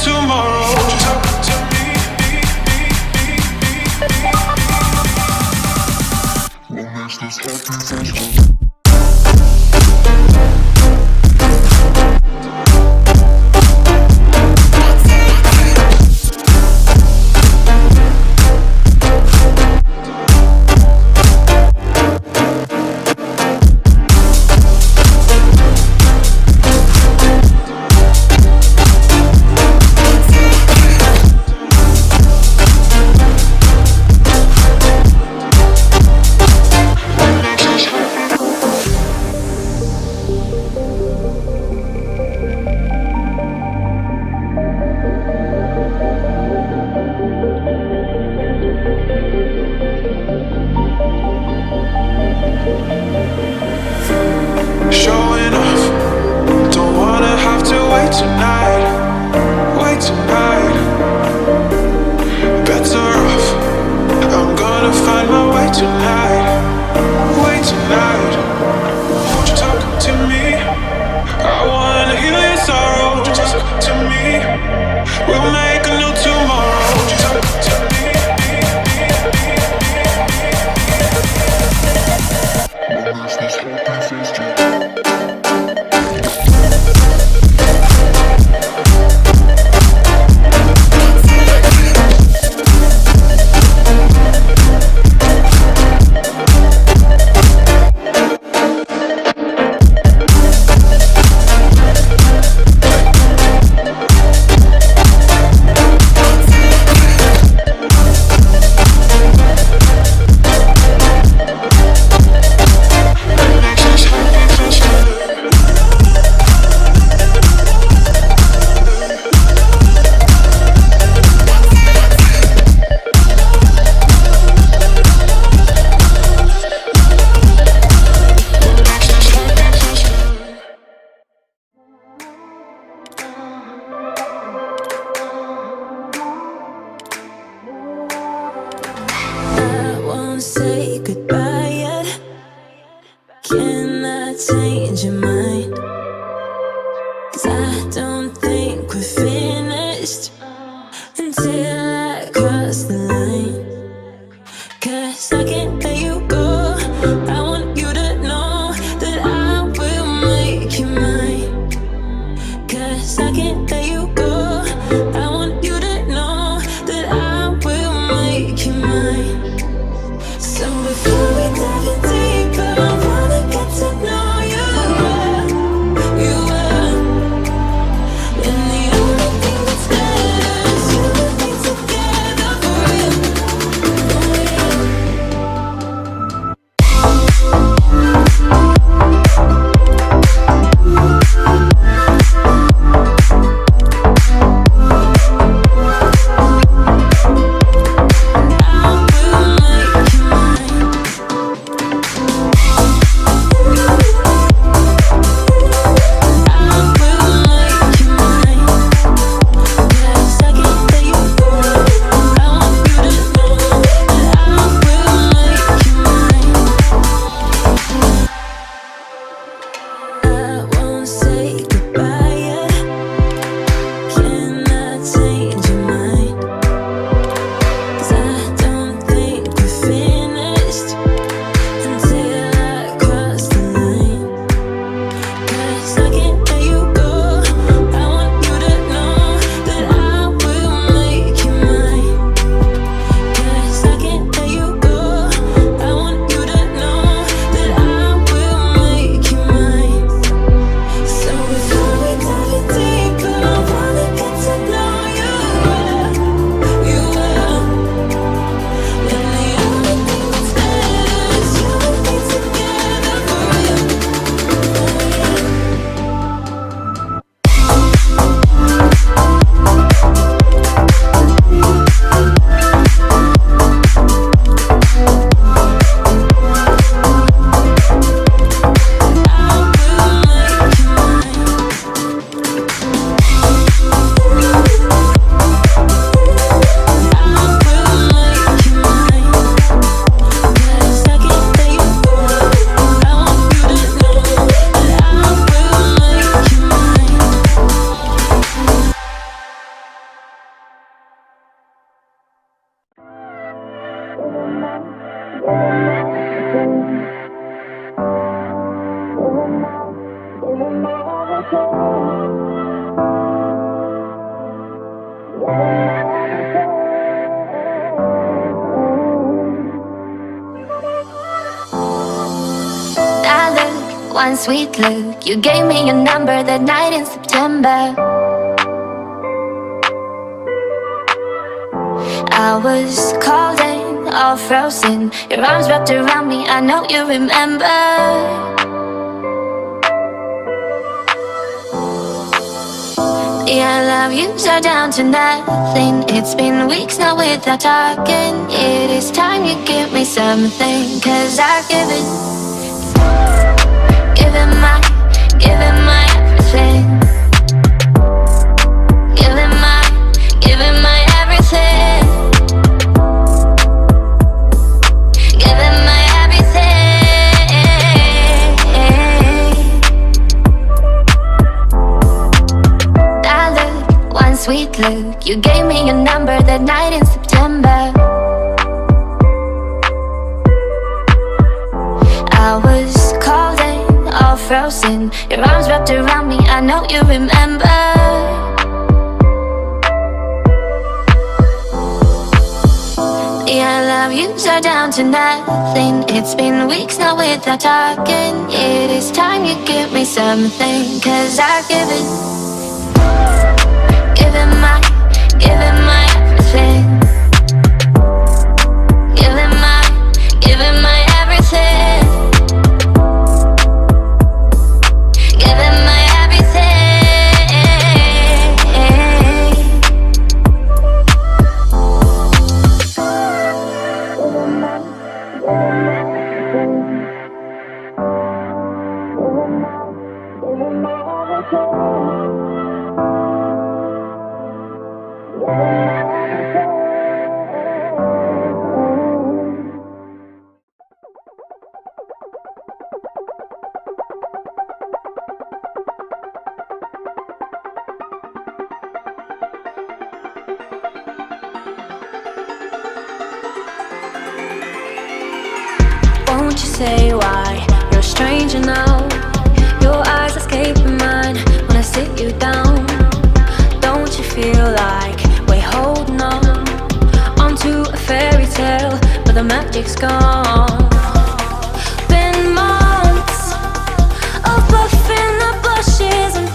tomorrow. Talk to me. What makes this happy face? Showing off, don't wanna have to wait tonight. Wait tonight. Better off, I'm gonna find my way tonight. Wait tonight. Won't you talk to me? I wanna heal your sorrow. Won't you talk to me? We'll make a new tomorrow. Won't you talk to me? What makes this happy face do? Say goodbye yet. Can I change your mind? 'Cause I don't think we're finished until I cross the line. 'Cause I can't let you go. I want you to know that I will make you mine. 'Cause I can't let you go. I want you to know that I will make you mine. So before we dive in deeper, I wanna get to know you well, you well. And the only thing that's better is you and me together for real, for real. one sweet look. You gave me your number that night in September. I was cold and all frozen, your arms wrapped around me, I know you remember. Yeah, I love you so down to nothing. It's been weeks now without talking. It is time you give me something, 'cause I've given my everything. Giving my everything. Giving my everything. That look, one sweet look. You gave me your number that night in September. I was cold and all frozen, your arms wrapped around me, I know you remember. Yeah, I love you so down to nothing. It's been weeks now without talking. It is time you give me something, 'cause I've given my everything. Giving my everything. Giving my Won't you say why you're a stranger now? Your eyes escaping mine when I sit you down. Don't you feel like we're holding on onto a fairy tale, but the magic's gone? Been months of buffing the bushes and